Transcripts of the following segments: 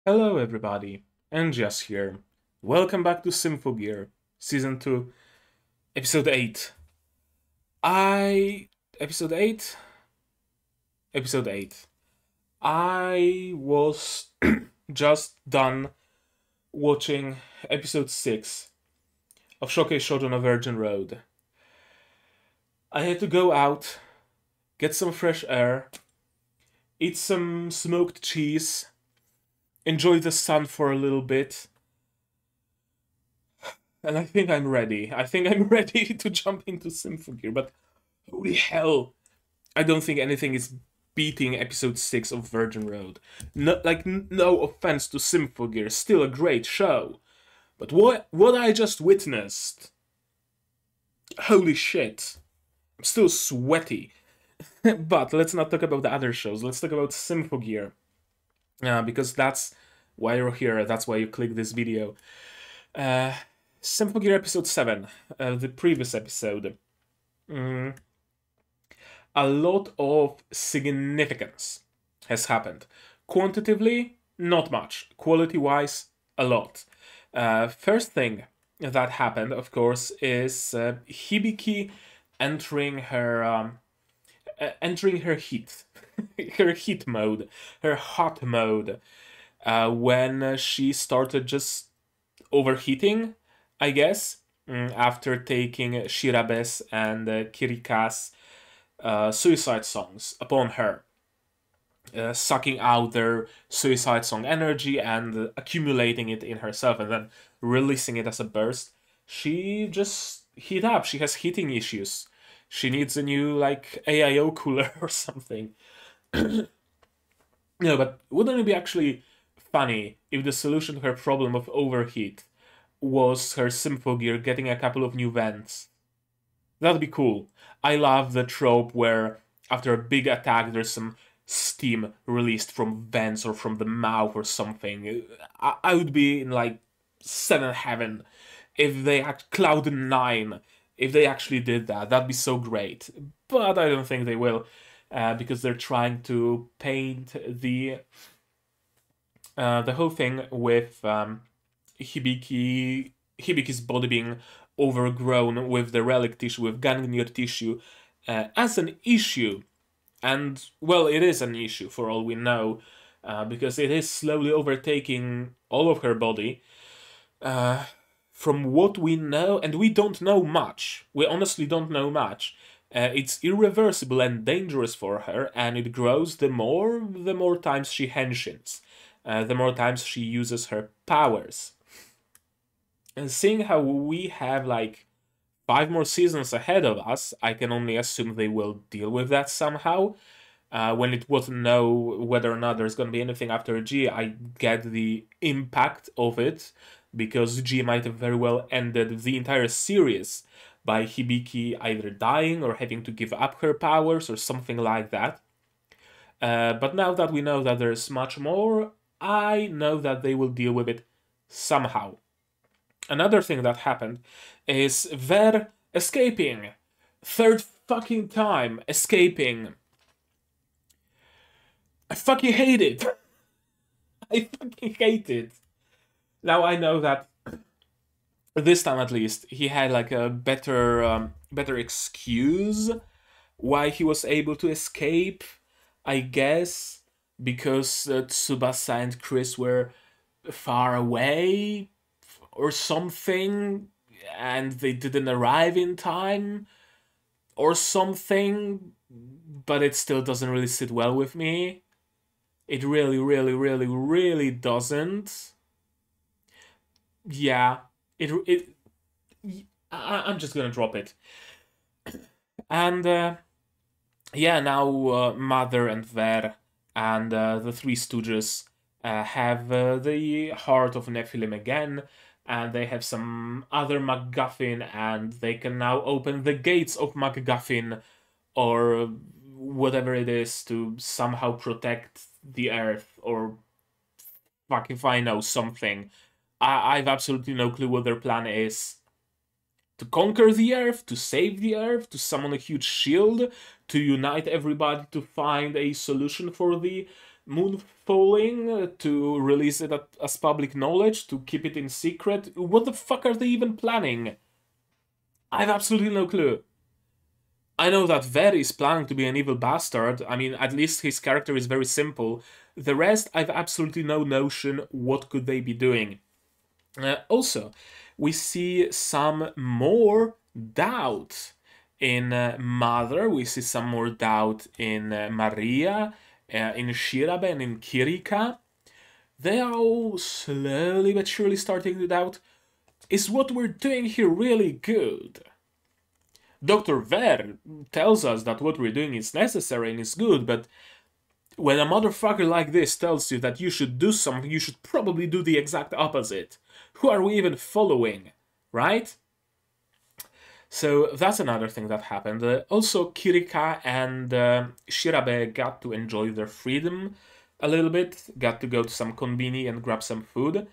Hello everybody, Anjas here. Welcome back to Symphogear, Season 2, Episode 8. I... Episode 8? Episode 8. I was just done watching Episode 6 of Shokei Shoujo no Virgin Road. I had to go out, get some fresh air, eat some smoked cheese, enjoy the sun for a little bit. And I think I'm ready. I think I'm ready to jump into Symphogear, but holy hell, I don't think anything is beating episode 6 of Virgin Road. No, no offense to Symphogear, still a great show. But what I just witnessed, holy shit, I'm still sweaty. But let's not talk about the other shows, let's talk about Symphogear. Because that's why you're here, that's why you click this video. Symphogear episode 7, the previous episode. A lot of significance has happened. Quantitatively, not much. Quality-wise, a lot. First thing that happened, of course, is Hibiki entering her heat, her heat mode, her hot mode, when she started just overheating, I guess, after taking Shirabe's and Kirika's suicide songs upon her, sucking out their suicide song energy and accumulating it in herself and then releasing it as a burst. She just heat up. She has heating issues. She needs a new, AIO cooler or something. No, but wouldn't it be actually funny if the solution to her problem of overheat was her Symphogear getting a couple of new vents? That'd be cool. I love the trope where after a big attack there's some steam released from vents or from the mouth or something. I would be in 7 heaven if they had Cloud9, if they actually did that. That'd be so great. But I don't think they will, because they're trying to paint the whole thing with Hibiki's body being overgrown with the relic tissue, with ganglion tissue, as an issue. And, well, it is an issue for all we know, because it is slowly overtaking all of her body. From what we know, and we don't know much, we honestly don't know much, it's irreversible and dangerous for her, and it grows the more times she henshins, the more times she uses her powers. And seeing how we have 5 more seasons ahead of us, I can only assume they will deal with that somehow. When it wasn't know whether or not there's going to be anything after G, I get the impact of it, because G might have very well ended the entire series by Hibiki either dying or having to give up her powers or something like that. But now that we know that there's much more, I know that they will deal with it somehow. Another thing that happened is Ver escaping. 3rd fucking time escaping. I fucking hate it. I fucking hate it. Now I know that this time at least he had a better excuse why he was able to escape, I guess, because Tsubasa and Chris were far away or something, and they didn't arrive in time or something, but it still doesn't really sit well with me. It really doesn't. Yeah, I'm just gonna drop it. And yeah, now Mother and Ver and the Three Stooges have the Heart of Nephilim again, and they have some other MacGuffin, and they can now open the gates of MacGuffin, or whatever it is, to somehow protect the Earth, or fuck if I know, something. I've absolutely no clue what their plan is. To conquer the Earth, to save the Earth, to summon a huge shield, to unite everybody to find a solution for the moon falling to release it as public knowledge, to keep it in secret? What the fuck are they even planning? I have absolutely no clue. I know that Ver is planning to be an evil bastard. I mean, at least his character is very simple. The rest, I've absolutely no notion what could they be doing. Also, we see some more doubt in Mother. We see some more doubt in Maria, in Shirabe, and in Kirika. They are all slowly but surely starting to doubt, is what we're doing here really good? Dr. Ver tells us that what we're doing is necessary and is good, but when a motherfucker like this tells you that you should do something, you should probably do the exact opposite. Who are we even following, right? So that's another thing that happened. Also, Kirika and Shirabe got to enjoy their freedom a little bit, got to go to some konbini and grab some food.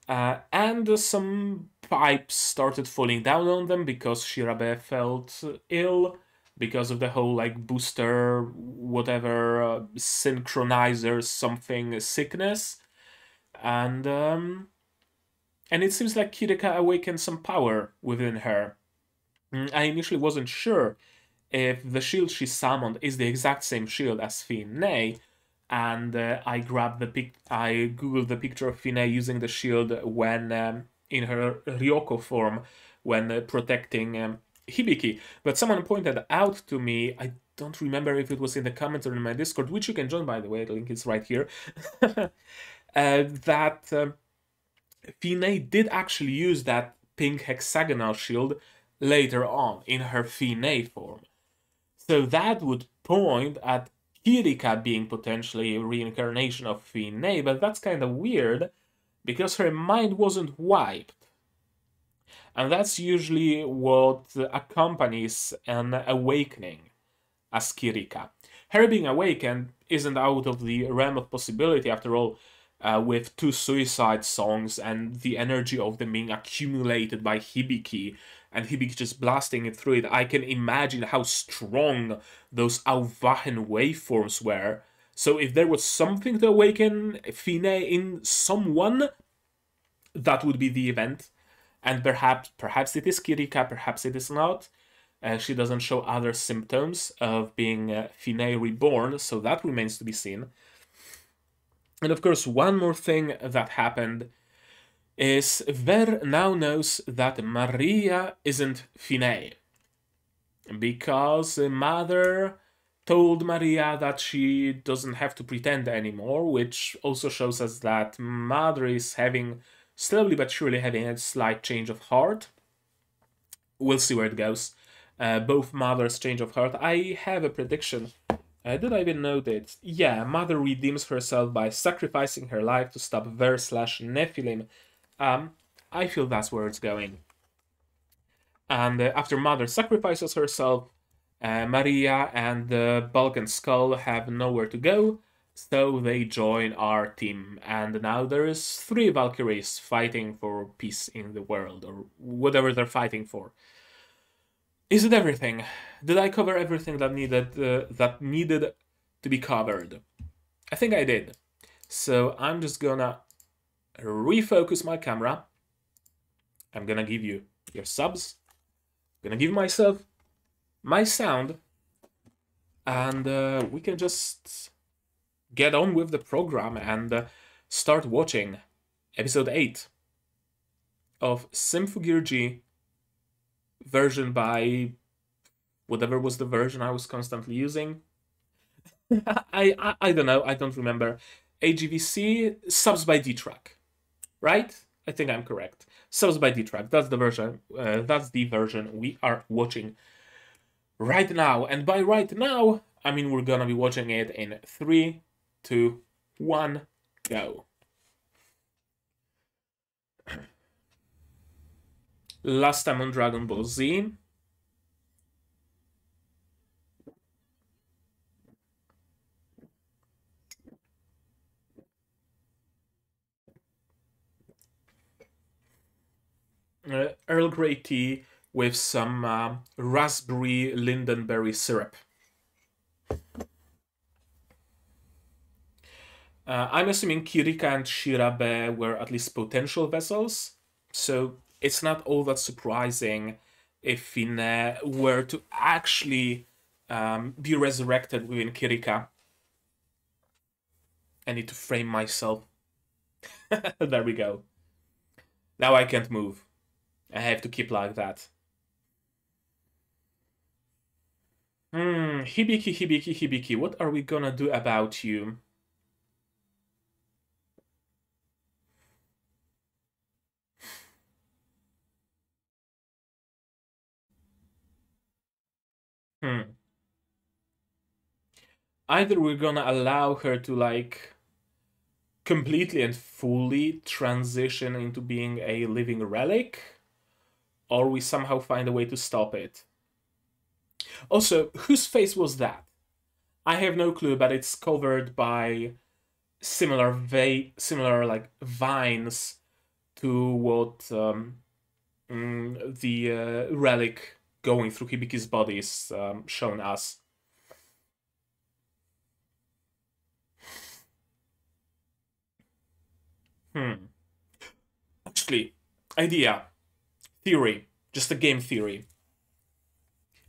And some pipes started falling down on them because Shirabe felt ill because of the whole like booster, whatever, synchronizer something sickness. And it seems like Kirika awakened some power within her. I initially wasn't sure if the shield she summoned is the exact same shield as Finé, and I googled the picture of Finé using the shield when in her Ryoko form when protecting Hibiki. But someone pointed out to me, I don't remember if it was in the comments or in my Discord, which you can join by the way, the link is right here, that Finé did actually use that pink hexagonal shield later on in her Finé form. So that would point at Kirika being potentially a reincarnation of Finé, but that's kind of weird because her mind wasn't wiped. And that's usually what accompanies an awakening as Kirika. Her being awakened isn't out of the realm of possibility, after all, with 2 suicide songs and the energy of them being accumulated by Hibiki, and Hibiki just blasting it through it. I can imagine how strong those Auwachen waveforms were. So if there was something to awaken Finé in someone, that would be the event. And perhaps it is Kirika, perhaps it is not. She doesn't show other symptoms of being Finé reborn, so that remains to be seen. And of course, one more thing that happened is Ver now knows that Maria isn't Finé. Because Mother told Maria that she doesn't have to pretend anymore, which also shows us that Mother is slowly but surely having a slight change of heart. We'll see where it goes. Both Mother's change of heart. I have a prediction. Did I even know that? Yeah, Mother redeems herself by sacrificing her life to stop Ver/Nephilim. I feel that's where it's going. And after Mother sacrifices herself, Maria and the Balkan Skull have nowhere to go, so they join our team. And now there's 3 Valkyries fighting for peace in the world, or whatever they're fighting for. Is it everything? Did I cover everything that needed to be covered? I think I did. So I'm just gonna refocus my camera. I'm gonna give you your subs. I'm gonna give myself my sound. And we can just get on with the program and start watching episode 8 of Symphogear G, version by whatever was the version I was constantly using. I don't know, I don't remember. AGVC, subs by D-Track, right? I think I'm correct. Subs by D-Track, that's the version we are watching right now. And by right now, I mean we're gonna be watching it in 3, 2, 1, go. Last time on Dragon Ball Z. Earl Grey tea with some raspberry lindenberry syrup. I'm assuming Kirika and Shirabe were at least potential vessels, so it's not all that surprising if Finé were to actually be resurrected within Kirika. I need to frame myself. There we go. Now I can't move. I have to keep like that. Hibiki, Hibiki, Hibiki, what are we gonna do about you? Either we're gonna allow her to, like, completely and fully transition into being a living relic, or we somehow find a way to stop it. Also, whose face was that? I have no clue, but it's covered by similar like vines to what the relic going through Hibiki's body is shown us. Actually, idea, theory, just a game theory.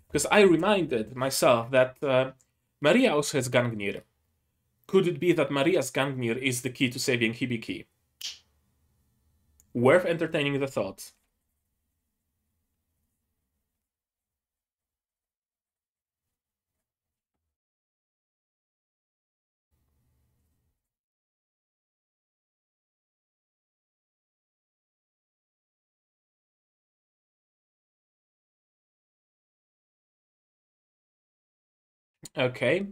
Because I reminded myself that Maria also has Gangnir. Could it be that Maria's Gangnir is the key to saving Hibiki? Worth entertaining the thought. Okay.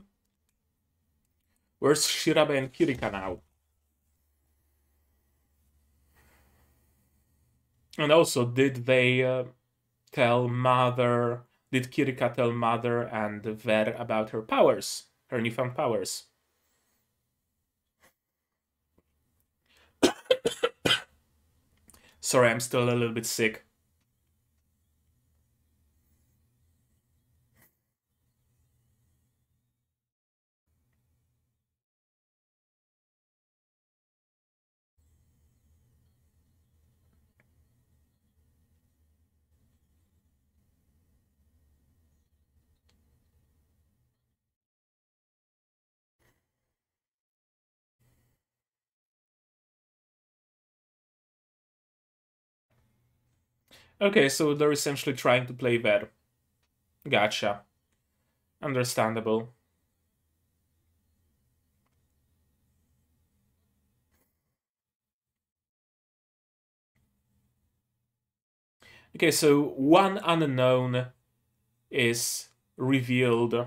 Where's Shirabe and Kirika now? And also, did they tell Mother... Did Kirika tell Mother and Ver about her powers? Her newfound powers? Sorry, I'm still a little bit sick. Okay, so they're essentially trying to play Ver. Gotcha. Understandable. Okay, so one unknown is revealed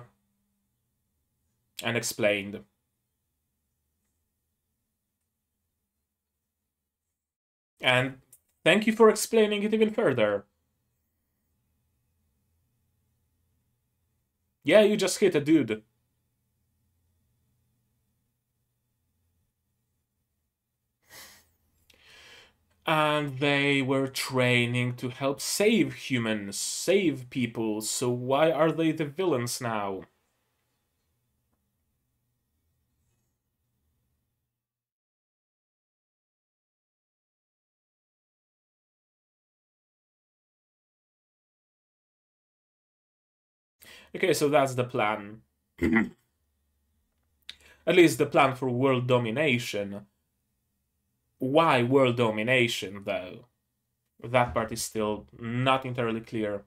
and explained. And thank you for explaining it even further. Yeah, you just hit a dude. And they were training to help save humans, save people, so why are they the villains now? Okay, so that's the plan. At least the plan for world domination. Why world domination, though? That part is still not entirely clear.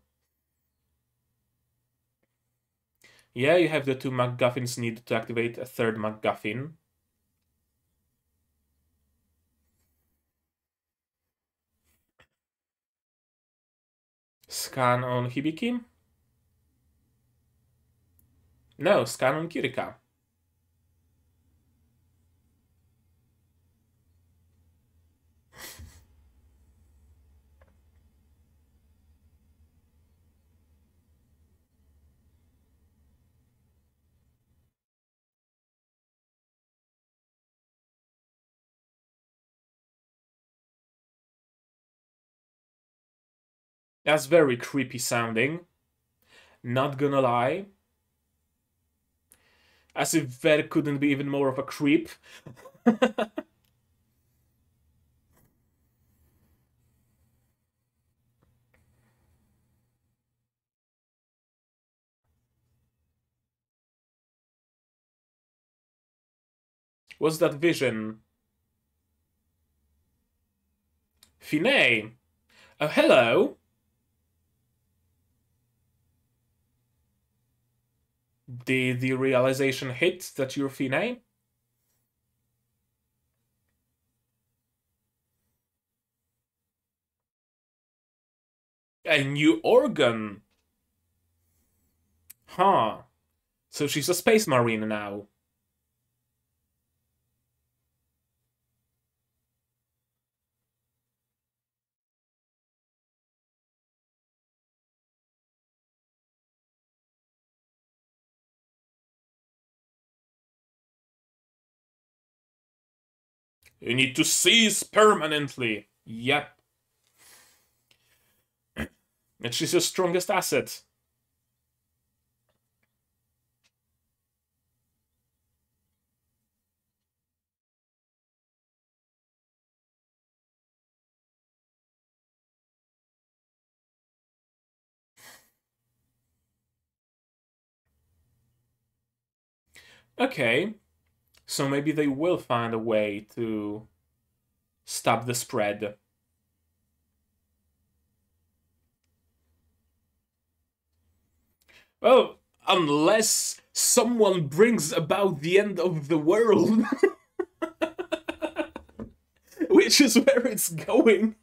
Yeah, you have the two MacGuffins needed to activate a third MacGuffin. Scan on Hibiki? No, scan on Kirika. That's very creepy sounding. Not gonna lie. As if Ver couldn't be even more of a creep. What's that vision? Finé! Oh, hello! Did the realization hit that you're Finé? A new organ! Huh. So she's a space marine now. You need to cease permanently. Yep. And she's your strongest asset. Okay. So maybe they will find a way to stop the spread. Well, unless someone brings about the end of the world. Which is where it's going.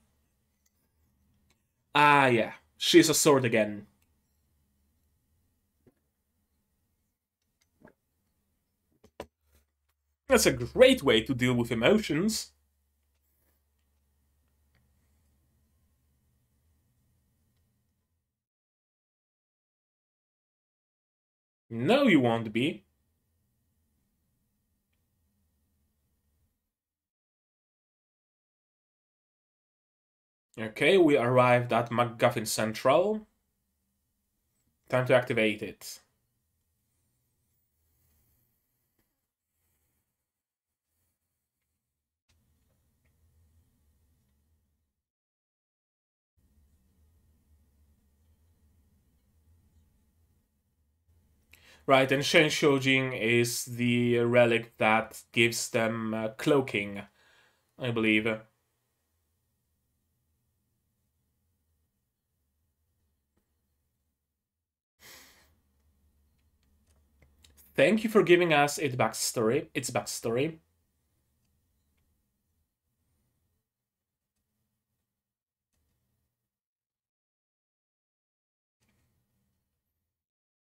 Ah, yeah. She's a sword again. That's a great way to deal with emotions. No, you won't be. Okay, we arrived at MacGuffin Central. Time to activate it. Right, and Shen Shojin is the relic that gives them cloaking, I believe. Thank you for giving us its backstory.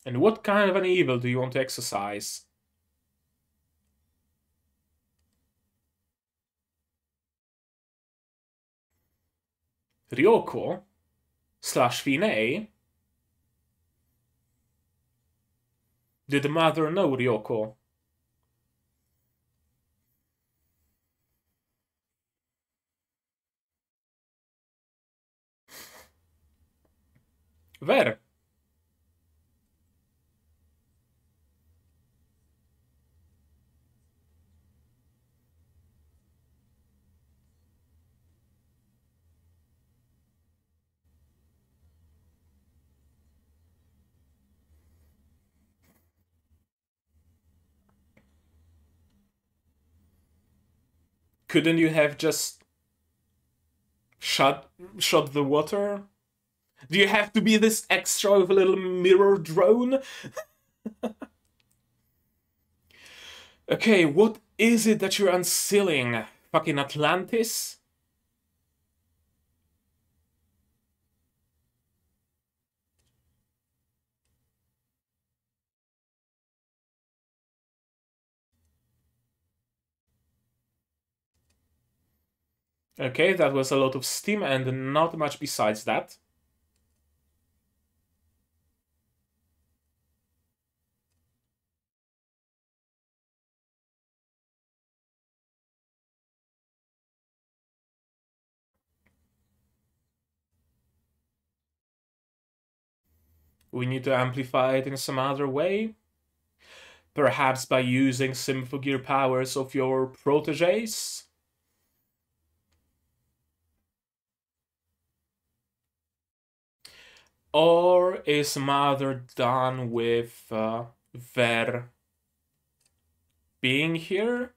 And what kind of an evil do you want to exercise? Ryoko slash Finé? Did the mother know Ryoko? Where? Couldn't you have just shot the water? Do you have to be this extra with a little mirror drone? Okay, what is it that you're unsealing? Fucking Atlantis? Okay, that was a lot of steam and not much besides that. We need to amplify it in some other way. Perhaps by using Symphogear powers of your proteges? Or is Mother done with Ver being here?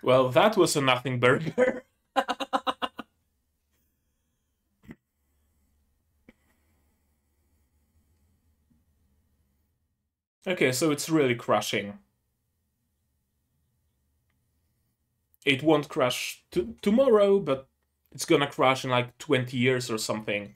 Well, that was a nothing burger. Okay, so it's really crushing. It won't crash tomorrow, but it's gonna crash in like 20 years or something.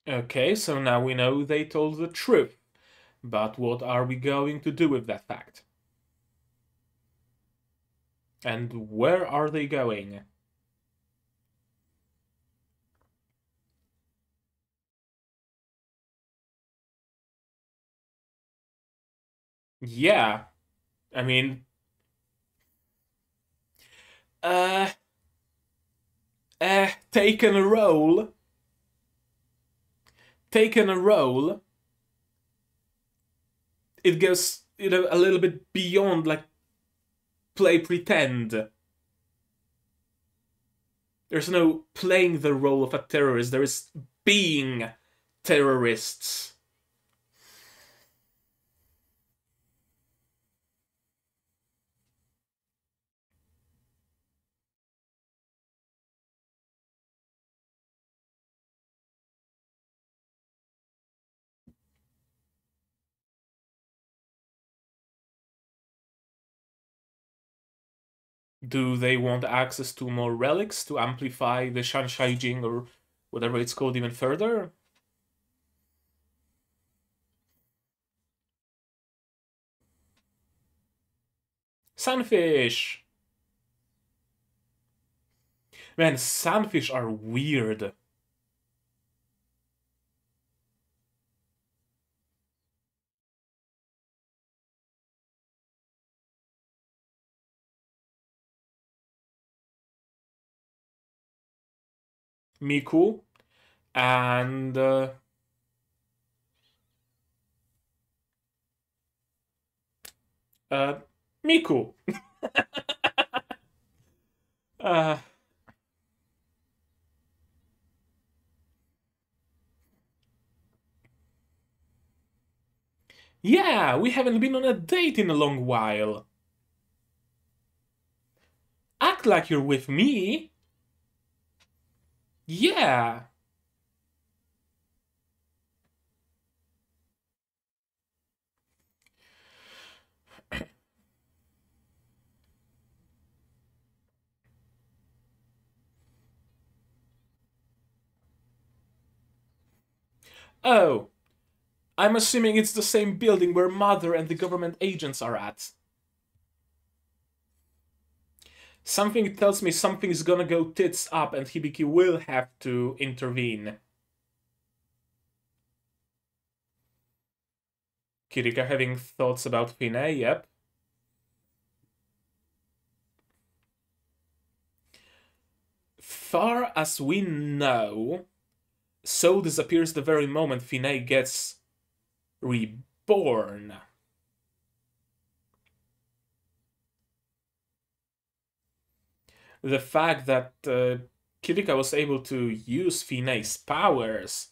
Okay, so now we know they told the truth. But what are we going to do with that fact? And where are they going? Yeah, I mean, uh, taken a role. Taken a role. It goes, a little bit beyond like play pretend. There's no playing the role of a terrorist, there is being terrorists. Do they want access to more relics to amplify the Shanshaijing or whatever it's called even further? Sunfish! Man, sunfish are weird. Miku and uh, Miku. uh, yeah, we haven't been on a date in a long while. Act like you're with me. Yeah. Oh, I'm assuming it's the same building where Mother and the government agents are at. Something tells me something's gonna go tits up and Hibiki will have to intervene. Kirika having thoughts about Finé, yep. Far as we know, So disappears the very moment Finé gets reborn. The fact that Kirika was able to use Finé's powers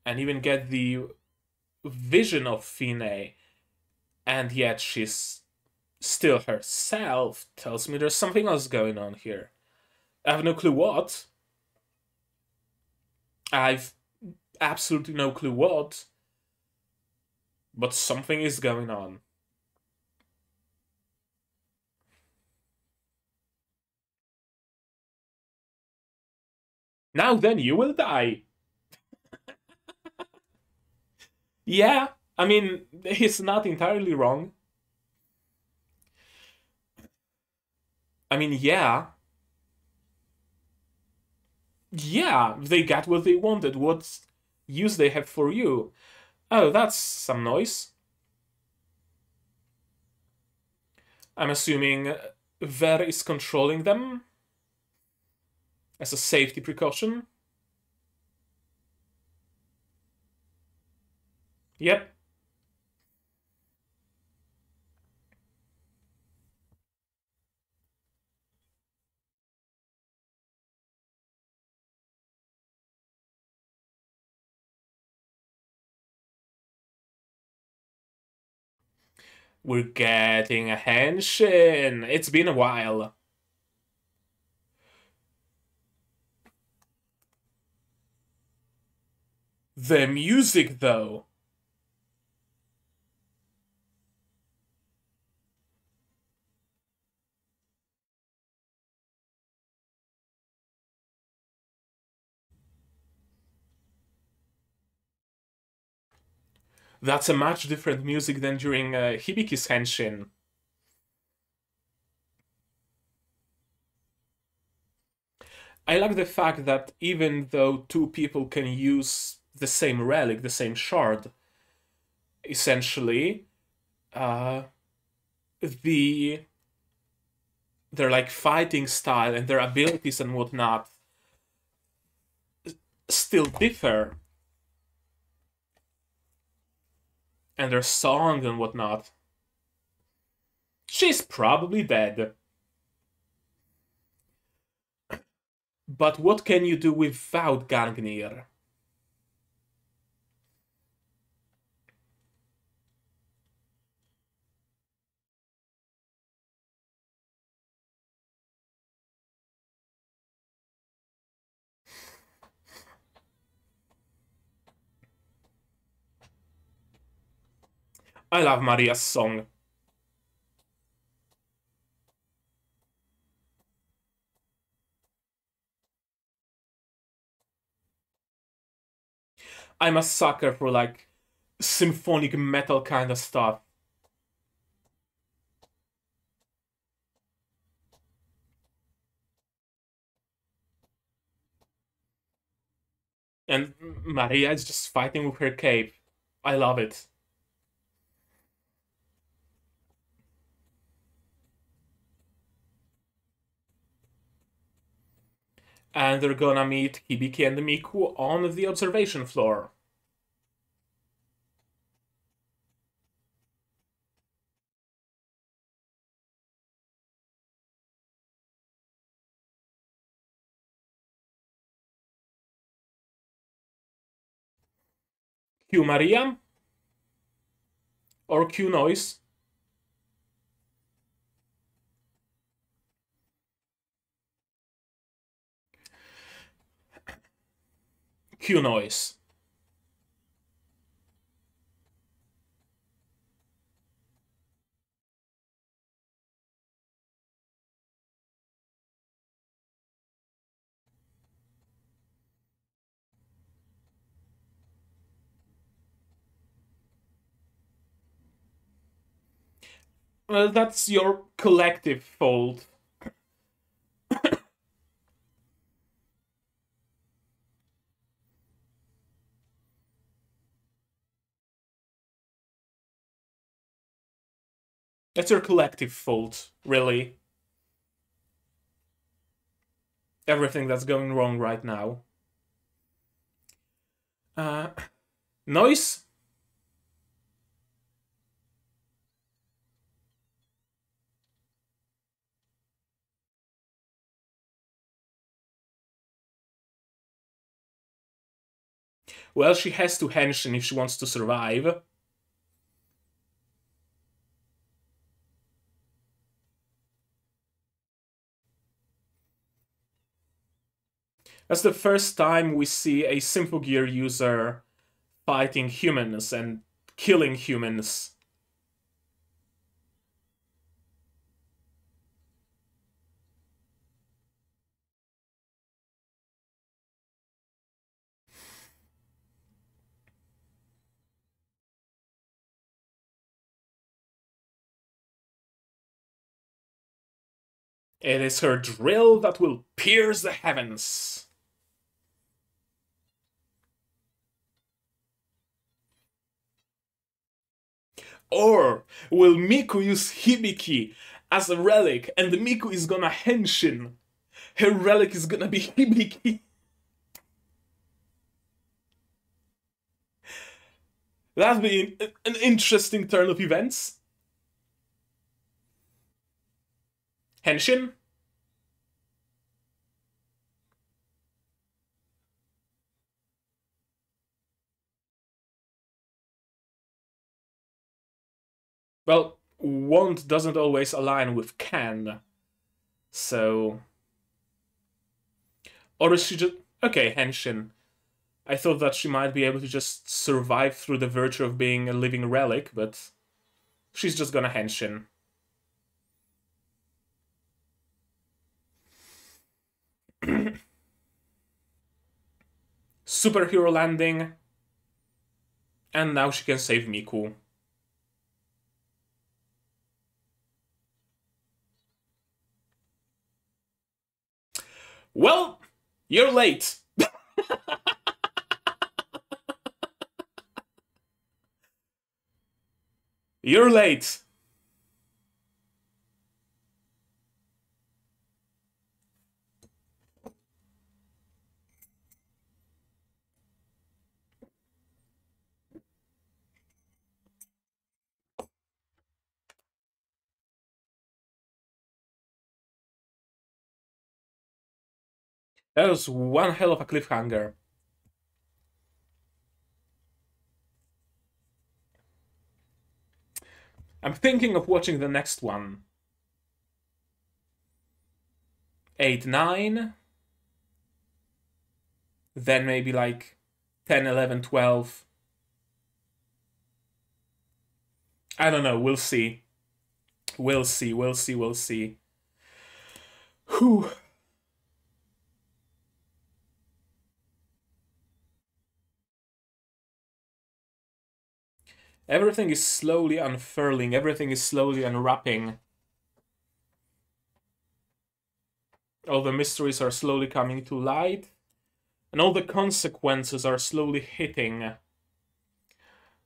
and even get the vision of Finé, and yet she's still herself, tells me there's something else going on here. I have no clue what. I've absolutely no clue what. But something is going on. Now then, you will die. Yeah, I mean, he's not entirely wrong. I mean, yeah. Yeah, they got what they wanted. What use they have for you? Oh, that's some noise. I'm assuming Ver is controlling them as a safety precaution. Yep. We're getting a henshin. It's been a while. The music, though. That's a much different music than during Hibiki's henshin. I like the fact that even though two people can use the same relic, the same shard, essentially, uh, the their like fighting style and their abilities and whatnot still differ, and their song and whatnot. She's probably dead. But what can you do without Gangnir? I love Maria's song. I'm a sucker for like symphonic metal kind of stuff. And Maria is just fighting with her cape. I love it. And they're gonna meet Hibiki and Miku on the observation floor. Q Maria or Q Noise? Q Noise. Well, that's your collective fault. That's your collective fault, really. Everything that's going wrong right now. Uh, Noise? Well, she has to henshin if she wants to survive. That's the first time we see a Symphogear user fighting humans and killing humans. It is her drill that will pierce the heavens. Or will Miku use Hibiki as a relic and Miku is gonna henshin? Her relic is gonna be Hibiki. That'd be an interesting turn of events. Henshin? Well, want doesn't always align with can. So... Or is she just... Okay, Henshin. I thought that she might be able to just survive through the virtue of being a living relic, but... She's just gonna Henshin. Superhero landing. And now she can save Miku. Well, you're late. You're late. That was one hell of a cliffhanger. I'm thinking of watching the next one. 8, 9. Then maybe like 10, 11, 12. I don't know, we'll see. We'll see. Whew. Everything is slowly unfurling, everything is slowly unwrapping. All the mysteries are slowly coming to light, and all the consequences are slowly hitting.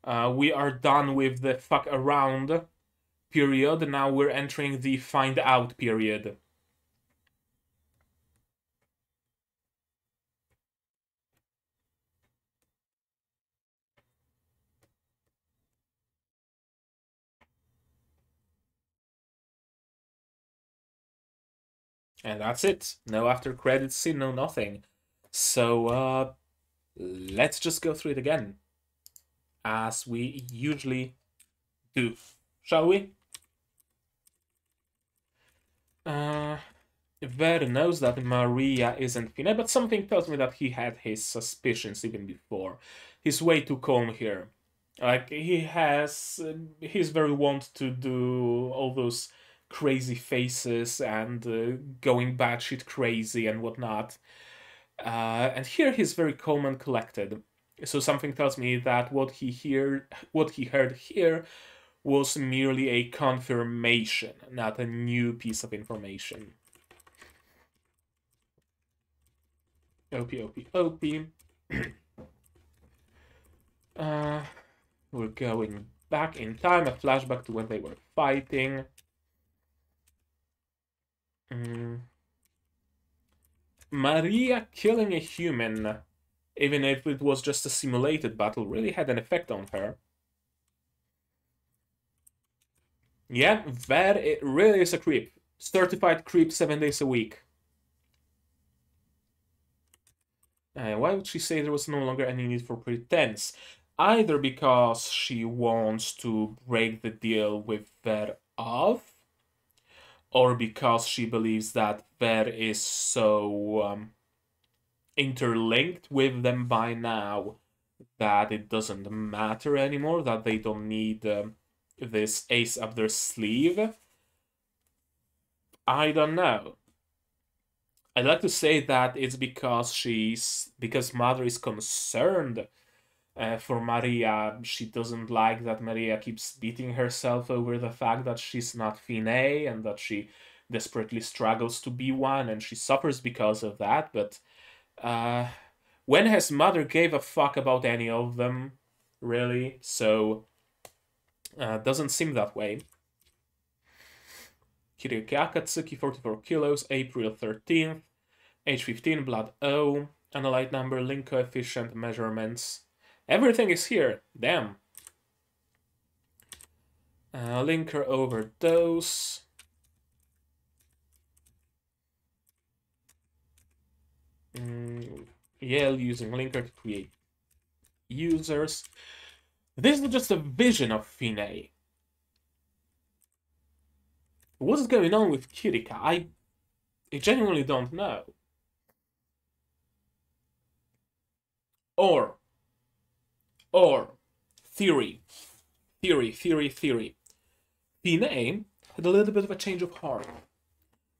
We are done with the fuck around period, now we're entering the find out period. And that's it. No after credits scene, no nothing. So, let's just go through it again. As we usually do. Shall we? Ver knows that Maria isn't Finé, but something tells me that he had his suspicions even before. He's way too calm here. Like, he's very wont to do all those crazy faces and going batshit crazy and whatnot. And here he's very calm and collected. So something tells me that what he heard here was merely a confirmation, not a new piece of information. OP. We're going back in time, a flashback to when they were fighting. Maria killing a human, even if it was just a simulated battle, really had an effect on her. Yeah, Ver, it really is a creep. Certified creep 7 days a week. Why would she say there was no longer any need for pretense? Either because she wants to break the deal with Ver off, or because she believes that Ver is so interlinked with them by now that it doesn't matter anymore, that they don't need this ace up their sleeve. I don't know. I'd like to say that it's because Mother is concerned for Maria. She doesn't like that Maria keeps beating herself over the fact that she's not Finé and that she desperately struggles to be one, and she suffers because of that. But when has Mother gave a fuck about any of them, really? So doesn't seem that way. Kirika Akatsuki, 44 kilos, April 13th, age 15, blood O, analyte number, link coefficient, measurements. Everything is here. Damn. Linker overdose. Yale using linker to create users. This is just a vision of Finé. What's going on with Kirika? I genuinely don't know. Or theory. Finé had a little bit of a change of heart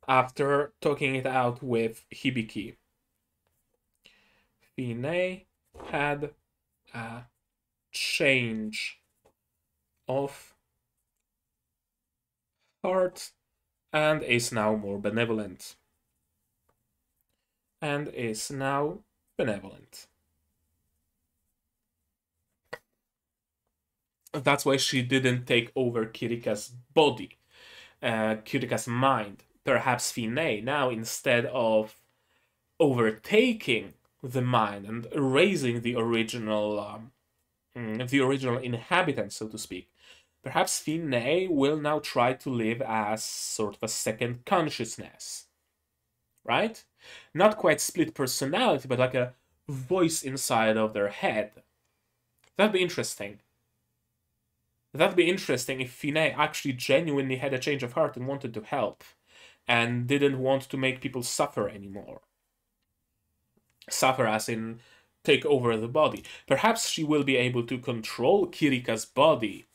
after talking it out with Hibiki. Finé had a change of heart and is now more benevolent. That's why she didn't take over Kirika's body, Kirika's mind. Perhaps Finé now, instead of overtaking the mind and erasing the original inhabitant, so to speak, perhaps Finé will now try to live as sort of a second consciousness, right? Not quite split personality, but like a voice inside of their head. That'd be interesting. That'd be interesting if Finé actually genuinely had a change of heart and wanted to help, and didn't want to make people suffer anymore. Suffer as in take over the body. Perhaps she will be able to control Kirika's body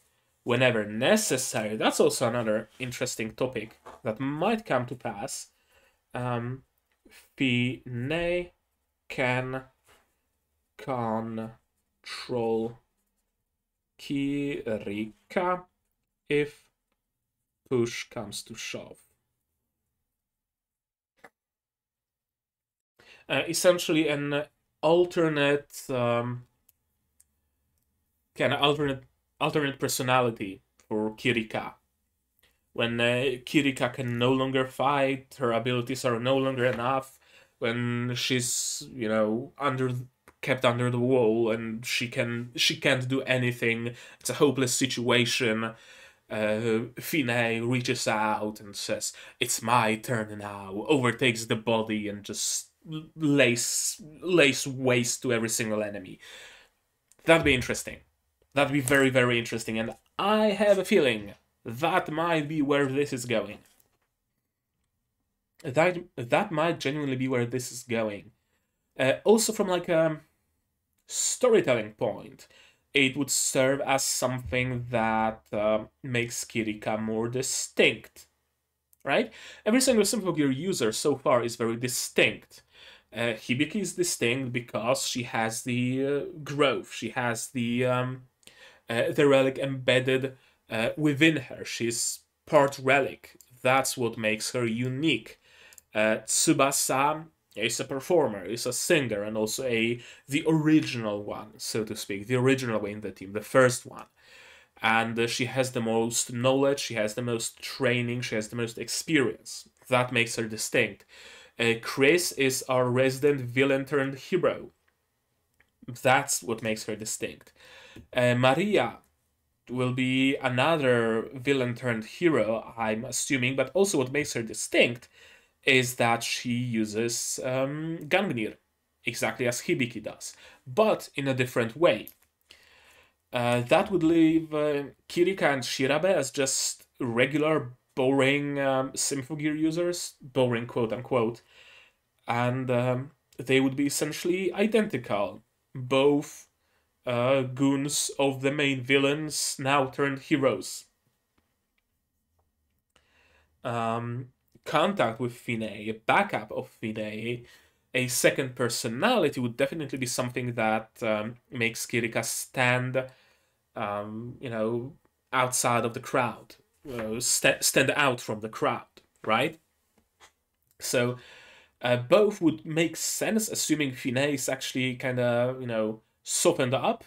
whenever necessary. That's also another interesting topic that might come to pass. Finé can control Kirika if push comes to shove. Essentially an alternate alternate personality for Kirika. When Kirika can no longer fight, her abilities are no longer enough, when she's, you know, kept under the wall and she can't do anything, it's a hopeless situation. Finé reaches out and says, "It's my turn now," overtakes the body and just lays waste to every single enemy. That'd be interesting. That'd be very, very interesting, and I have a feeling that might be where this is going. That might genuinely be where this is going. Also, from like a storytelling point, it would serve as something that makes Kirika more distinct, right? Every single Symphogear user so far is very distinct. Hibiki is distinct because she has the growth. She has the relic embedded within her. She's part relic. That's what makes her unique. Tsubasa is a performer, is a singer, and also the original one, so to speak, the original one in the team, the first one. And she has the most knowledge, she has the most training, she has the most experience. That makes her distinct. Chris is our resident villain turned hero. That's what makes her distinct. Maria will be another villain turned hero, I'm assuming, but also what makes her distinct is that she uses Gungnir, exactly as Hibiki does, but in a different way. That would leave Kirika and Shirabe as just regular, boring Symphogear users, boring quote-unquote, and they would be essentially identical. Both goons of the main villains now turned heroes. Contact with Finé, a backup of Finé, a second personality would definitely be something that makes Kirika stand, outside of the crowd, stand out from the crowd, right? So both would make sense, assuming Finé is actually kind of, softened up,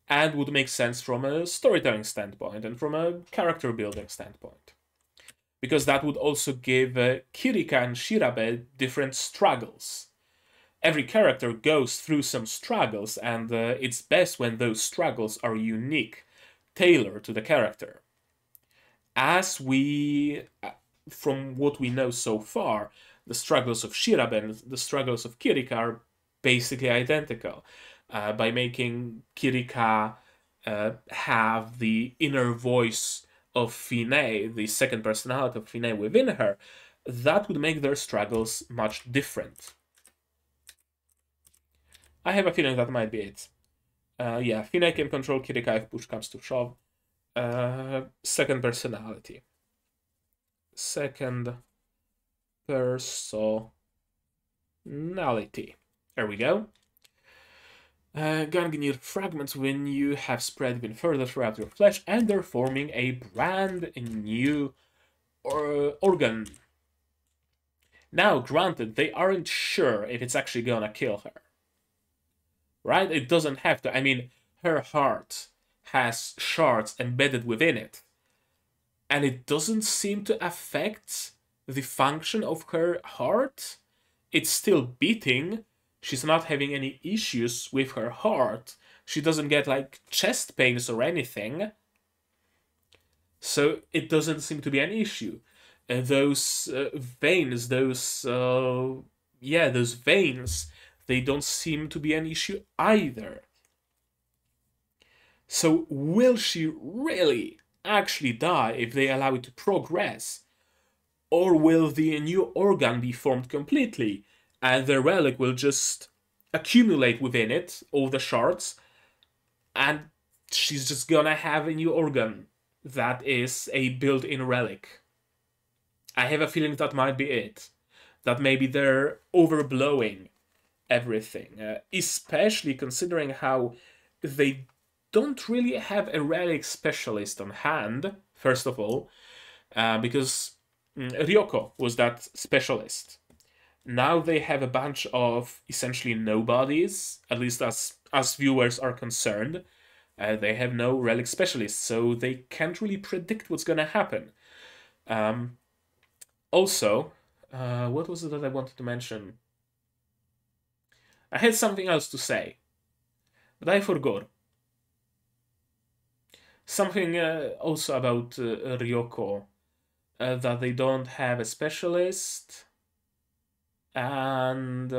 and would make sense from a storytelling standpoint and from a character building standpoint. Because that would also give Kirika and Shirabe different struggles. Every character goes through some struggles, and it's best when those struggles are unique, tailored to the character. As we, from what we know so far, the struggles of Shirabe and the struggles of Kirika are basically identical. By making Kirika have the inner voice of Finé, the second personality of Finé within her, that would make their struggles much different. I have a feeling that might be it. Yeah, Finé can control Kirika if push comes to shove. Second personality. Second personality. There we go. Gangnir fragments when you have spread even further throughout your flesh, and they're forming a brand new organ. Now, granted, they aren't sure if it's actually gonna kill her. Right? It doesn't have to. I mean, her heart has shards embedded within it, and it doesn't seem to affect the function of her heart. It's still beating. She's not having any issues with her heart. She doesn't get like chest pains or anything. So it doesn't seem to be an issue. Those veins, those veins, they don't seem to be an issue either. So will she really actually die if they allow it to progress? Or will the new organ be formed completely, and the relic will just accumulate within it, all the shards, and she's just gonna have a new organ that is a built-in relic? I have a feeling that might be it. That maybe they're overblowing everything, especially considering how they don't really have a relic specialist on hand, first of all, because Ryoko was that specialist. Now they have a bunch of essentially nobodies, at least as viewers are concerned. They have no relic specialists, so they can't really predict what's gonna happen. Also, what was it that I wanted to mention? I had something else to say, but I forgot. Something also about Ryoko, that they don't have a specialist, and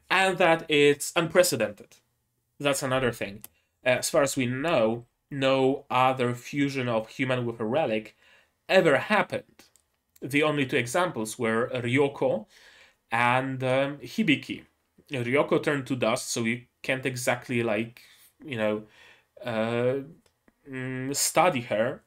that it's unprecedented. That's another thing. As far as we know, no other fusion of human with a relic ever happened. The only two examples were Ryoko and Hibiki. Ryoko turned to dust, so you can't exactly, study her.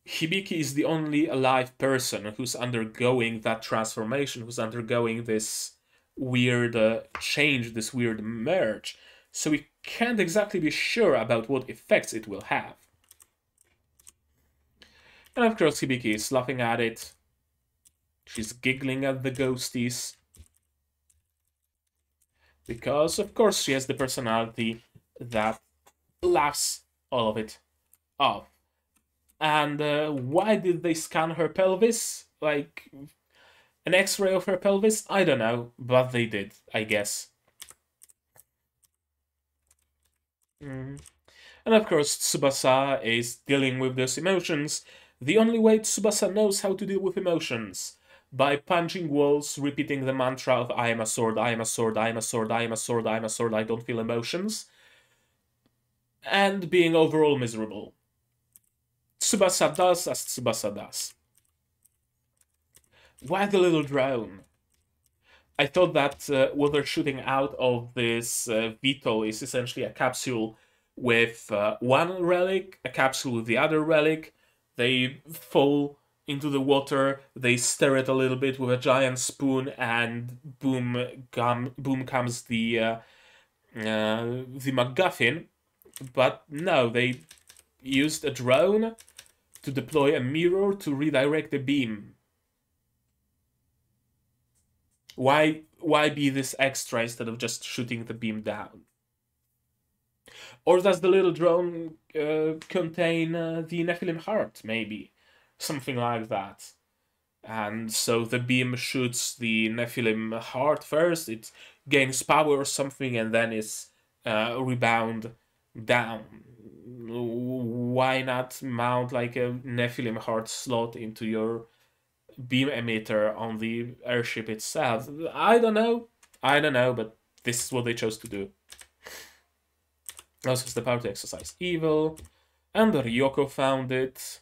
Hibiki is the only alive person who's undergoing that transformation, who's undergoing this weird change, this weird merge. So we can't exactly be sure about what effects it will have. And of course, Hibiki is laughing at it. She's giggling at the ghosties. Because, of course, she has the personality that laughs all of it off. And why did they scan her pelvis? Like, an x-ray of her pelvis? I don't know, but they did, I guess. And of course, Tsubasa is dealing with those emotions the only way Tsubasa knows how to deal with emotions. By punching walls, repeating the mantra of I am a sword, I am a sword, I am a sword, I am a sword, I am a sword, I don't feel emotions. And being overall miserable. Tsubasa does as Tsubasa does. Why the little drone? I thought that what they're shooting out of this VTOL is essentially a capsule with one relic, a capsule with the other relic. They fall into the water, they stir it a little bit with a giant spoon, and boom comes the MacGuffin. But no, they used a drone to deploy a mirror to redirect the beam. Why be this extra instead of just shooting the beam down? Or does the little drone contain the Nephilim heart, maybe? Something like that. And so the beam shoots the Nephilim heart first, it gains power or something, and then it's rebound down. Why not mount like a Nephilim heart slot into your beam emitter on the airship itself? I don't know, but this is what they chose to do. Also has the power to exercise evil, and Ryoko found it.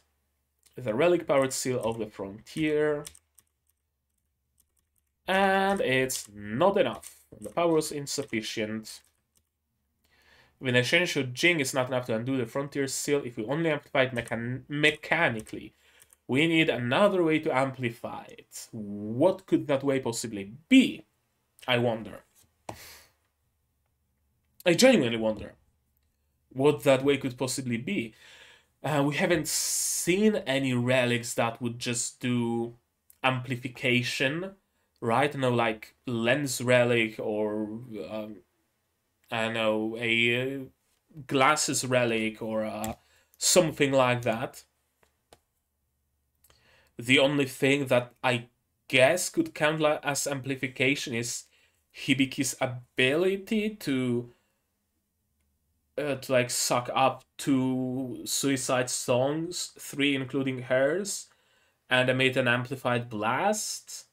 The relic-powered seal of the frontier. And it's not enough. The power is insufficient. When a Shensho Jing is not enough to undo the frontier seal if we only amplify it mechanically. We need another way to amplify it. What could that way possibly be? I wonder. I genuinely wonder what that way could possibly be. We haven't seen any relics that would just do amplification, right? No, like lens relic or I don't know, a glasses relic or something like that. The only thing that I guess could count as amplification is Hibiki's ability to like suck up 2 suicide songs, 3 including hers, and emit an amplified blast.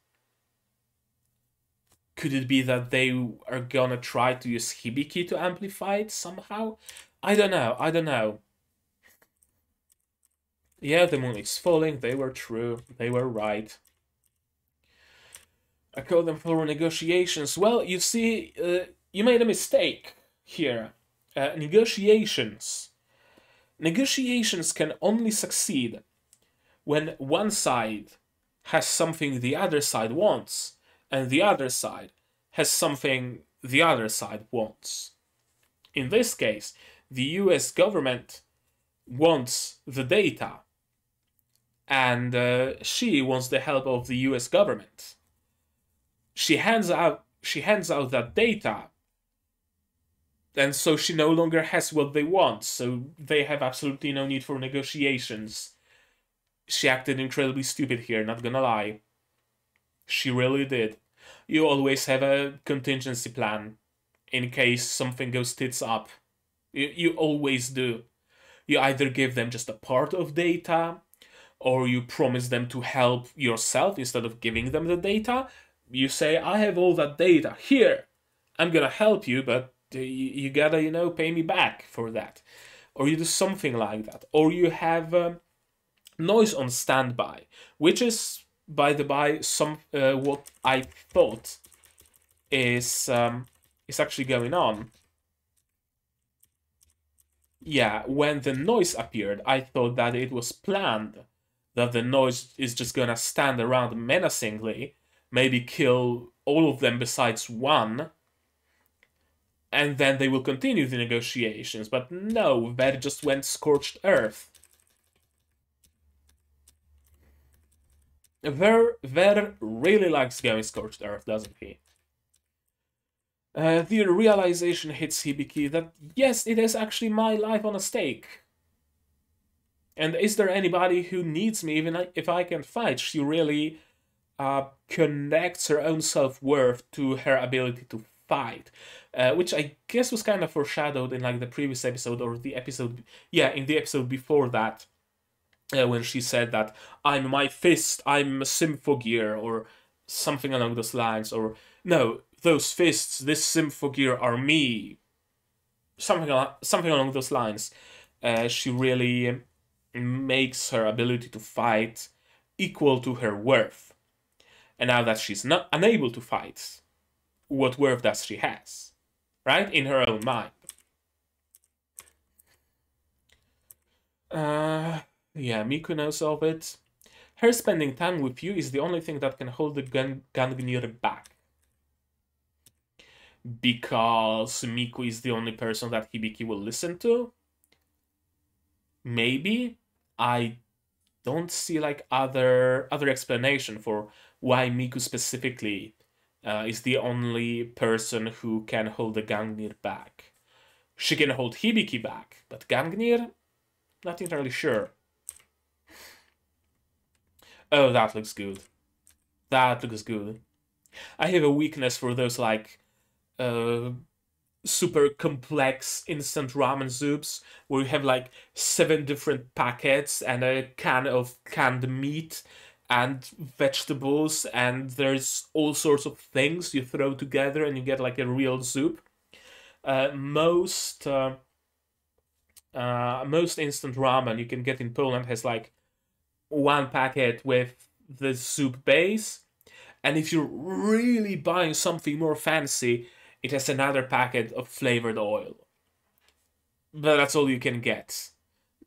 Could it be that they are gonna try to use Hibiki to amplify it somehow? I don't know. Yeah, the moon is falling, they were true, they were right. I call them for negotiations. Well, you see, you made a mistake here. Negotiations can only succeed when one side has something the other side wants, and the other side has something the other side wants. In this case, the US government wants the data, and she wants the help of the US government. She hands out that data, and so she no longer has what they want, so they have absolutely no need for negotiations. She acted incredibly stupid here, not gonna lie. She really did. You always have a contingency plan in case something goes tits up. You always do. You either give them just a part of data, or you promise them to help yourself instead of giving them the data. You say, I have all that data, here, I'm gonna help you, but you gotta, pay me back for that. Or you do something like that. Or you have noise on standby, which is, by the by, what I thought is actually going on. Yeah, when the noise appeared, I thought that it was planned, that the noise is just gonna stand around menacingly, maybe kill all of them besides one, and then they will continue the negotiations. But no, Ver just went scorched earth. Ver really likes going scorched earth, doesn't he? The realization hits Hibiki that, yes, it is actually my life on a stake. And is there anybody who needs me even if I can fight? She really connects her own self-worth to her ability to fight, which I guess was kind of foreshadowed in like the previous episode or the episode, in the episode before that, when she said that I'm my fist, I'm Symphogear, or something along those lines, or no, those fists, this Symphogear are me, something along those lines. She really makes her ability to fight equal to her worth. And now that she's not unable to fight, what worth does she has? Right? In her own mind. Yeah, Miku knows of it. Her spending time with you is the only thing that can hold the Gangnir back. Because Miku is the only person that Hibiki will listen to? Maybe? I don't see like other explanation for why Miku specifically is the only person who can hold the Gangnir back. She can hold Hibiki back, but Gangnir, not entirely sure. Oh, that looks good. That looks good. I have a weakness for those like uh, super complex instant ramen soups where you have like 7 different packets and a can of canned meat and vegetables, and there's all sorts of things you throw together and you get like a real soup. Most instant ramen you can get in Poland has like one packet with the soup base, and if you're really buying something more fancy, it has another packet of flavored oil. But that's all you can get.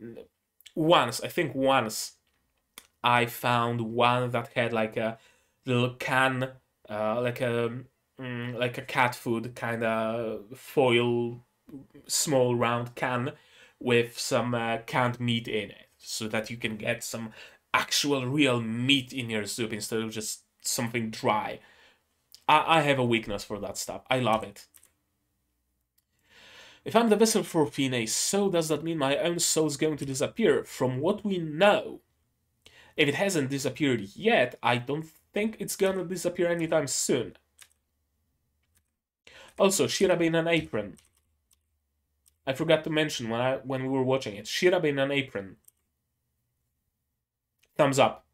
I think once, I found one that had like a little can, like a cat food kind of foil, small round can with some canned meat in it, so that you can get some actual real meat in your soup instead of just something dry. I have a weakness for that stuff. I love it. If I'm the vessel for Finé, so does that mean my own soul is going to disappear? From what we know, if it hasn't disappeared yet, I don't think it's gonna disappear anytime soon. Also, Shirabe in an apron. I forgot to mention when we were watching it. Shirabe in an apron. Thumbs up.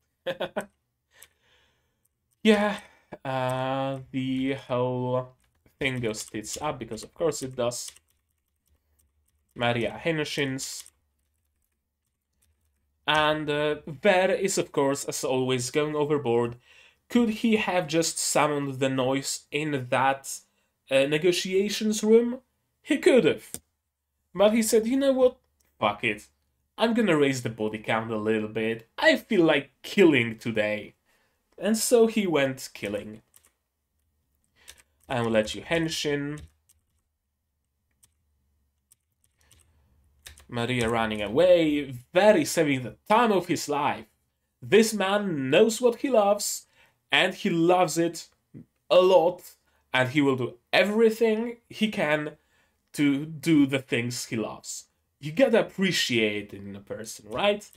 Yeah, the whole thing goes tits up because of course it does. Maria Henneshins. And Ver is of course, as always, going overboard. Could he have just summoned the noise in that negotiations room? He could have. But he said, you know what? Fuck it. I'm gonna raise the body count a little bit. I feel like killing today. And so he went killing. I will let you henshin. Maria running away, very saving the time of his life. This man knows what he loves, and he loves it a lot, and he will do everything he can to do the things he loves. You gotta appreciate it in a person, right?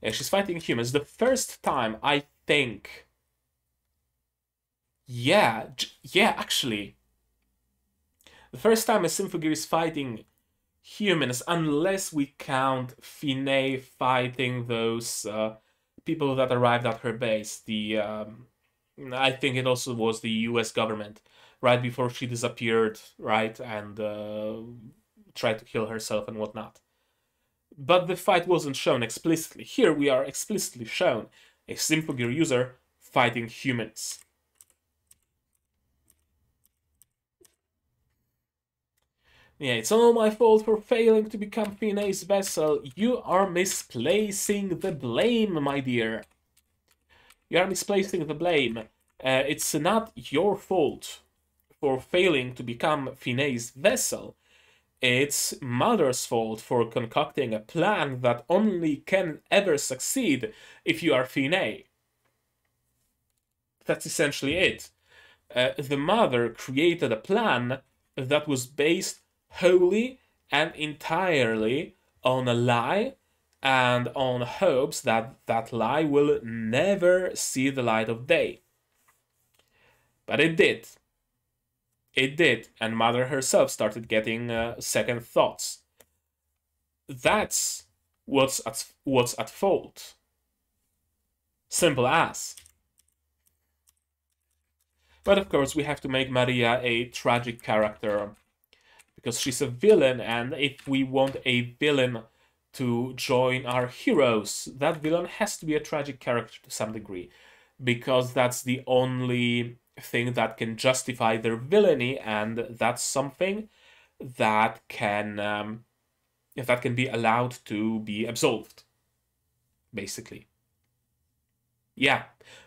Yeah, she's fighting humans. The first time, I think. Yeah, actually. The first time a Symphogear is fighting humans, unless we count Finé fighting those people that arrived at her base. I think it also was the US government, right before she disappeared, right, and tried to kill herself and whatnot. But the fight wasn't shown explicitly. Here we are explicitly shown a Symphogear user fighting humans. Yeah, it's all my fault for failing to become Finé's vessel. You are misplacing the blame, my dear. You are misplacing the blame. It's not your fault for failing to become Finé's vessel. It's Mother's fault for concocting a plan that only can ever succeed if you are Finé. That's essentially it. The mother created a plan that was based wholly and entirely on a lie and on hopes that that lie will never see the light of day. But it did. It did, and Mother herself started getting second thoughts. That's what's at fault. Simple as. But of course, we have to make Maria a tragic character because she's a villain, and if we want a villain to join our heroes, that villain has to be a tragic character to some degree, because that's the only thing that can justify their villainy, and that's something that can be allowed to be absolved, basically. Yeah,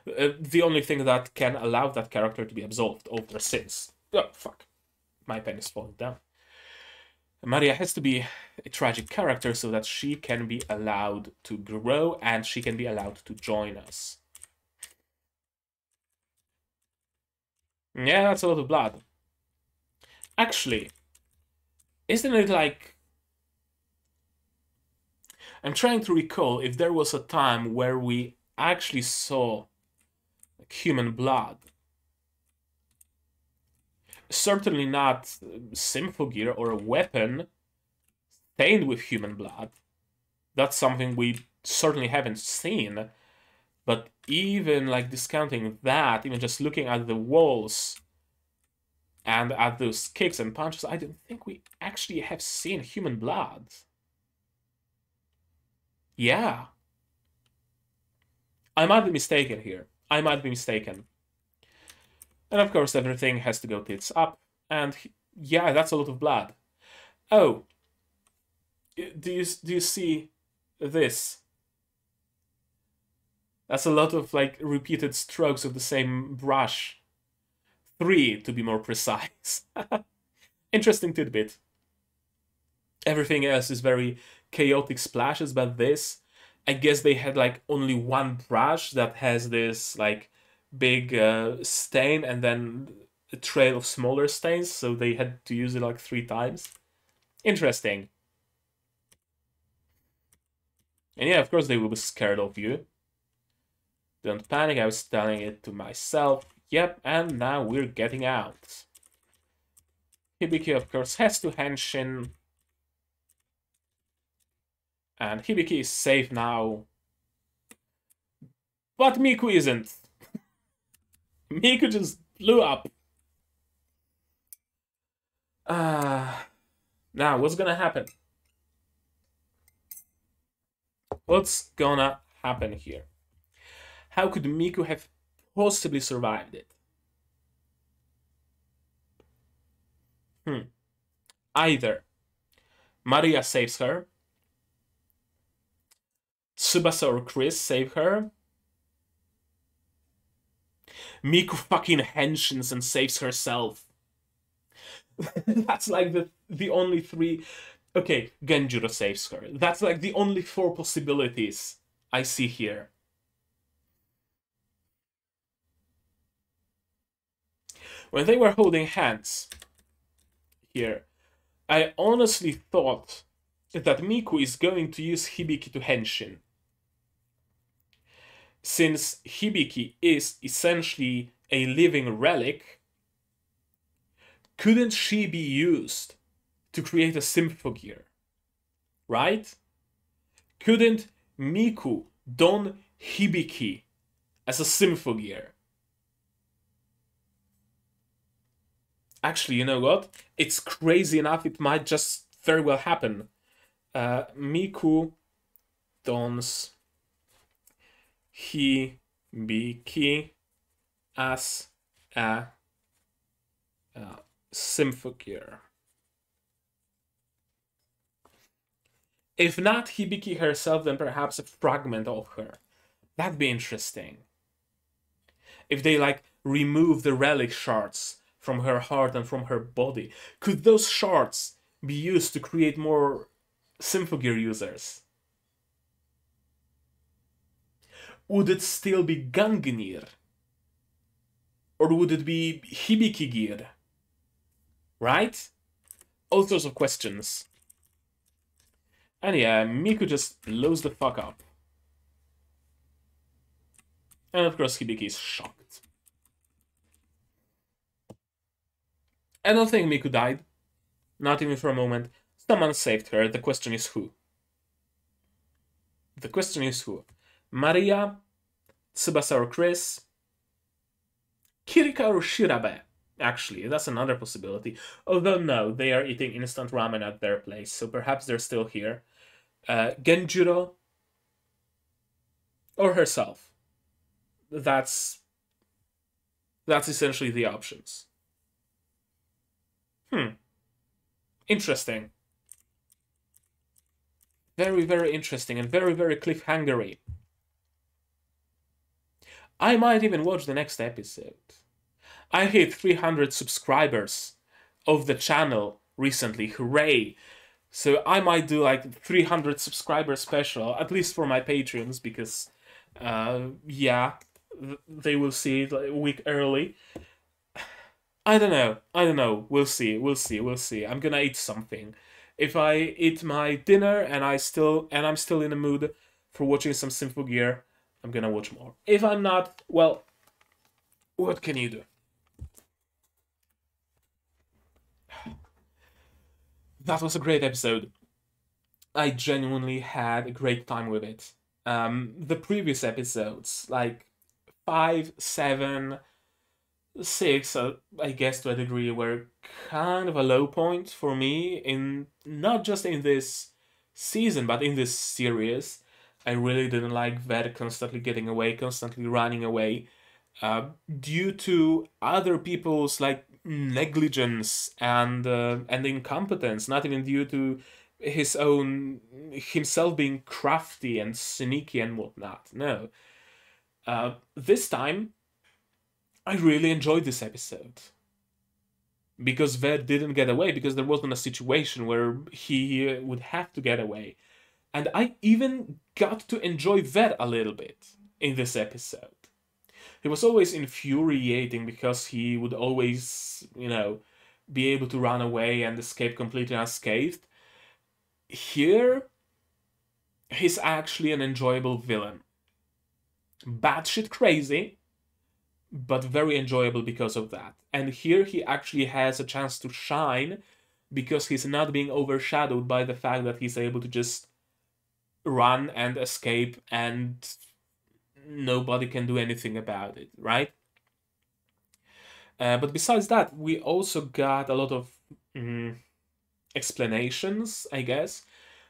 the only thing that can allow that character to be absolved of their sins. Oh, fuck. My pen is falling down. Maria has to be a tragic character so that she can be allowed to grow and she can be allowed to join us. Yeah, that's a lot of blood. Actually, isn't it like... I'm trying to recall if there was a time where we actually saw like, human blood. Certainly not Symphogear or a weapon stained with human blood. That's something we certainly haven't seen. But even like discounting that, even just looking at the walls and at those kicks and punches, I don't think we actually have seen human blood. Yeah. I might be mistaken here. I might be mistaken. And of course, everything has to go tits up. And yeah, that's a lot of blood. Oh, do you see this? That's a lot of like repeated strokes of the same brush. 3 to be more precise. Interesting tidbit. Everything else is very chaotic splashes, but this, I guess they had like only one brush that has this like big stain and then a trail of smaller stains, so they had to use it like 3 times. Interesting. And yeah, of course they will be scared of you. Don't panic, I was telling it to myself. Yep, and now we're getting out. Hibiki, of course, has to henshin. And Hibiki is safe now. But Miku isn't. Miku just blew up. Now, what's gonna happen? What's gonna happen here? How could Miku have possibly survived it? Either Maria saves her, Tsubasa or Chris save her, Miku fucking henshins and saves herself. That's like the only 3... Okay, Genjuro saves her. That's like the only 4 possibilities I see here. When they were holding hands here, I honestly thought that Miku is going to use Hibiki to henshin. Since Hibiki is essentially a living relic, couldn't she be used to create a Symphogear? Right? Couldn't Miku don Hibiki as a Symphogear? Actually, you know what? It's crazy enough, it might just very well happen. Miku dons Hibiki as a Symphogear. If not Hibiki herself, then perhaps a fragment of her. That'd be interesting. If they, like, remove the relic shards from her heart and from her body, could those shards be used to create more Symphogear users? Would it still be Gungnir? Or would it be Hibiki Gear? Right? All sorts of questions. And yeah, Miku just blows the fuck up. And of course Hibiki is shocked. I don't think Miku died. Not even for a moment. Someone saved her. The question is who? The question is who? Maria, Tsubasa or Chris, Kirika or Shirabe. Actually, that's another possibility. Although no, they are eating instant ramen at their place, so perhaps they're still here. Genjuro or herself. That's essentially the options. Interesting. Very, very interesting and very, very cliffhangery. I might even watch the next episode. I hit 300 subscribers of the channel recently. Hooray! So I might do like 300 subscriber special, at least for my Patreons, because, yeah, they will see it like a week early. I don't know. I don't know. We'll see. We'll see. We'll see. I'm gonna eat something. If I eat my dinner and I'm still in the mood for watching some Symphogear, I'm gonna watch more. If I'm not, well, what can you do? That was a great episode. I genuinely had a great time with it. The previous episodes, like 5, 7, 6, I guess to a degree, were kind of a low point for me in not just in this season, but in this series. I really didn't like Ved constantly getting away, constantly running away, due to other people's like negligence and incompetence. Not even due to himself being crafty and sneaky and whatnot. No. This time I really enjoyed this episode because Ved didn't get away, because there wasn't a situation where he would have to get away. And I even got to enjoy Ved a little bit in this episode. He was always infuriating because he would always, be able to run away and escape completely unscathed. Here, he's actually an enjoyable villain. Batshit crazy, but very enjoyable because of that. And here he actually has a chance to shine because he's not being overshadowed by the fact that he's able to just run and escape and nobody can do anything about it, right? But besides that, we also got a lot of explanations, I guess.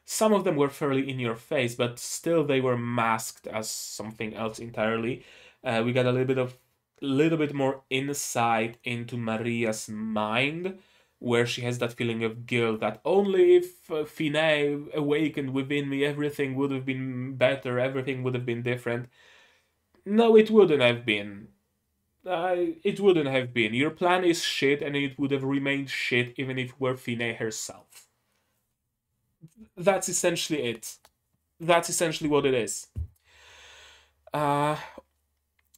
Some of them were fairly in your face, but still they were masked as something else entirely. We got a little bit more insight into Maria's mind, where she has that feeling of guilt that only if Finé awakened within me, everything would have been better, everything would have been different. No, it wouldn't have been. It wouldn't have been. Your plan is shit, and it would have remained shit even if it were Finé herself. That's essentially it. That's essentially what it is. Uh,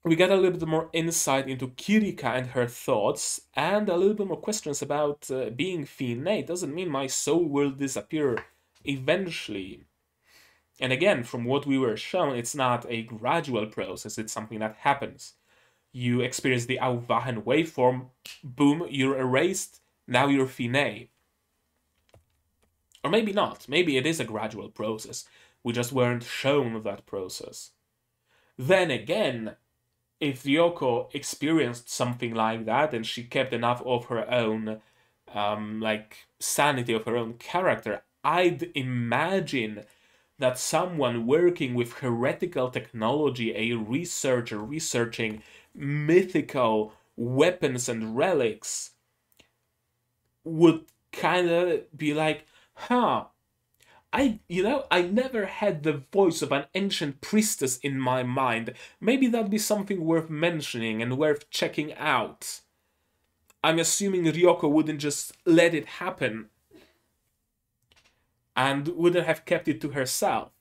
we get a little bit more insight into Kirika and her thoughts, and a little bit more questions about being Finé. Doesn't mean my soul will disappear eventually. And again, from what we were shown, it's not a gradual process, it's something that happens. You experience the Auwachen waveform, boom, you're erased, now you're Finé. Or maybe not, maybe it is a gradual process. We just weren't shown that process. Then again, if Ryoko experienced something like that and she kept enough of her own, sanity of her own character, I'd imagine that someone working with heretical technology, a researcher researching mythical weapons and relics, would kind of be like, I never had the voice of an ancient priestess in my mind. Maybe that'd be something worth mentioning and worth checking out. I'm assuming Ryoko wouldn't just let it happen and wouldn't have kept it to herself.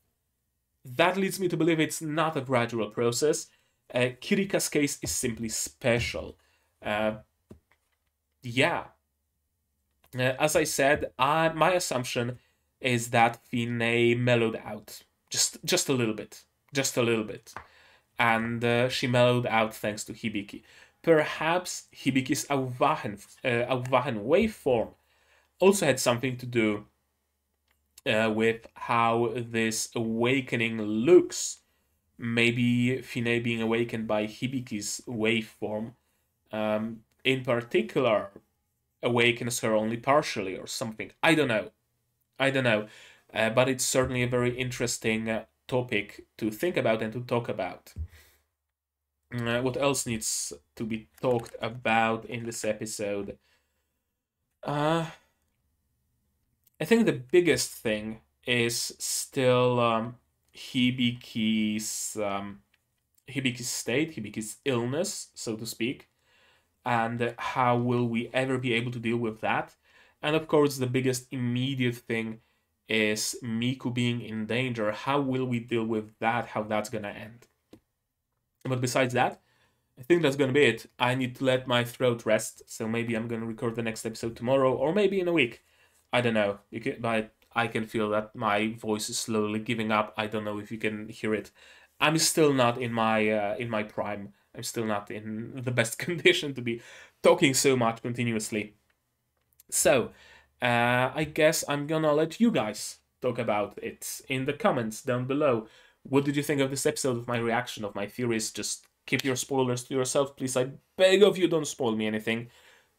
That leads me to believe it's not a gradual process. Kirika's case is simply special. Yeah. As I said, my assumption is that Finé mellowed out. Just a little bit. Just a little bit. And she mellowed out thanks to Hibiki. Perhaps Hibiki's Auwachen waveform also had something to do with how this awakening looks. Maybe Finé being awakened by Hibiki's waveform, in particular, awakens her only partially or something. I don't know. But it's certainly a very interesting topic to think about and to talk about. What else needs to be talked about in this episode? I think the biggest thing is still Hibiki's state, Hibiki's illness, so to speak, and how will we ever be able to deal with that? And of course, the biggest immediate thing is Miku being in danger. How will we deal with that? How that's gonna end? But besides that, I think that's gonna be it. I need to let my throat rest, so maybe I'm gonna record the next episode tomorrow, or maybe in a week. I don't know. But I can feel that my voice is slowly giving up. I don't know if you can hear it. I'm still not in my prime. I'm still not in the best condition to be talking so much continuously. So, I guess I'm gonna let you guys talk about it in the comments down below. What did you think of this episode, of my reaction, of my theories? Just keep your spoilers to yourself, please. I beg of you, don't spoil me anything.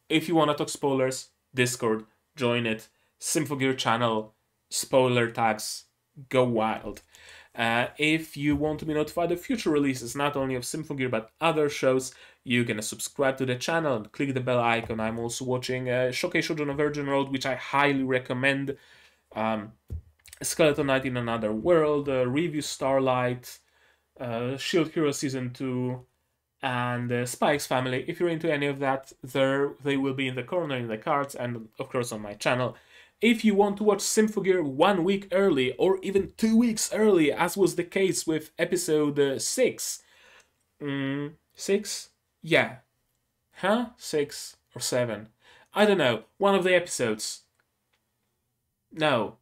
If you want to talk spoilers, Discord, join it. Symphogear channel, spoiler tags, go wild. If you want to be notified of future releases, not only of Symphogear but other shows, you can subscribe to the channel and click the bell icon. I'm also watching Shokei Shoujo on a Virgin Road, which I highly recommend. Skeleton Knight in Another World, Review Starlight, Shield Hero Season 2, and Spy X Family. If you're into any of that, they will be in the corner in the cards, and of course on my channel. If you want to watch Symphogear 1 week early, or even 2 weeks early, as was the case with episode 6. 6? Yeah. Huh? 6 or 7? I don't know. One of the episodes. No.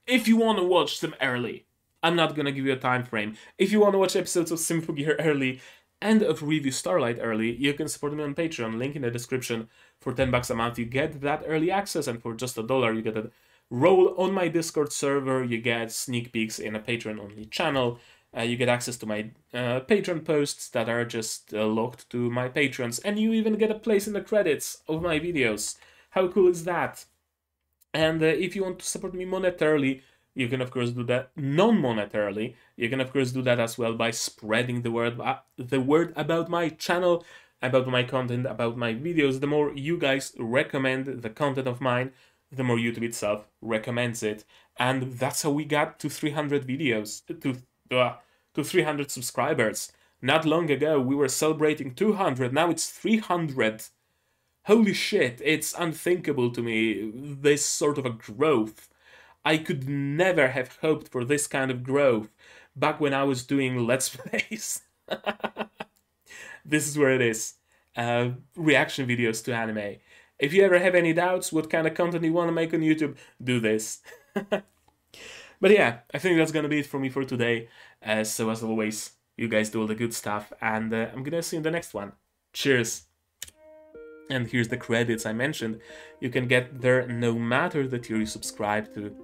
If you want to watch them early, I'm not gonna give you a time frame. If you want to watch episodes of Symphogear early and of Review Starlight early, you can support me on Patreon, link in the description. For $10 a month, you get that early access, and for just $1, you get a role on my Discord server, you get sneak peeks in a Patreon-only channel, you get access to my Patreon posts that are just locked to my patrons, and you even get a place in the credits of my videos. How cool is that? And if you want to support me monetarily, you can of course do that non-monetarily. You can of course do that as well by spreading the word about my channel, about my content, about my videos. The more you guys recommend the content of mine, the more YouTube itself recommends it. And that's how we got to 300 videos, to 300 subscribers. Not long ago, we were celebrating 200, now it's 300. Holy shit, it's unthinkable to me, this sort of a growth. I could never have hoped for this kind of growth back when I was doing Let's Plays. This is where it is. Reaction videos to anime. If you ever have any doubts what kind of content you want to make on YouTube, do this. But yeah, I think that's gonna be it for me for today. So as always, you guys do all the good stuff, and I'm gonna see you in the next one. Cheers! And here's the credits I mentioned. You can get there no matter the tier you subscribe to.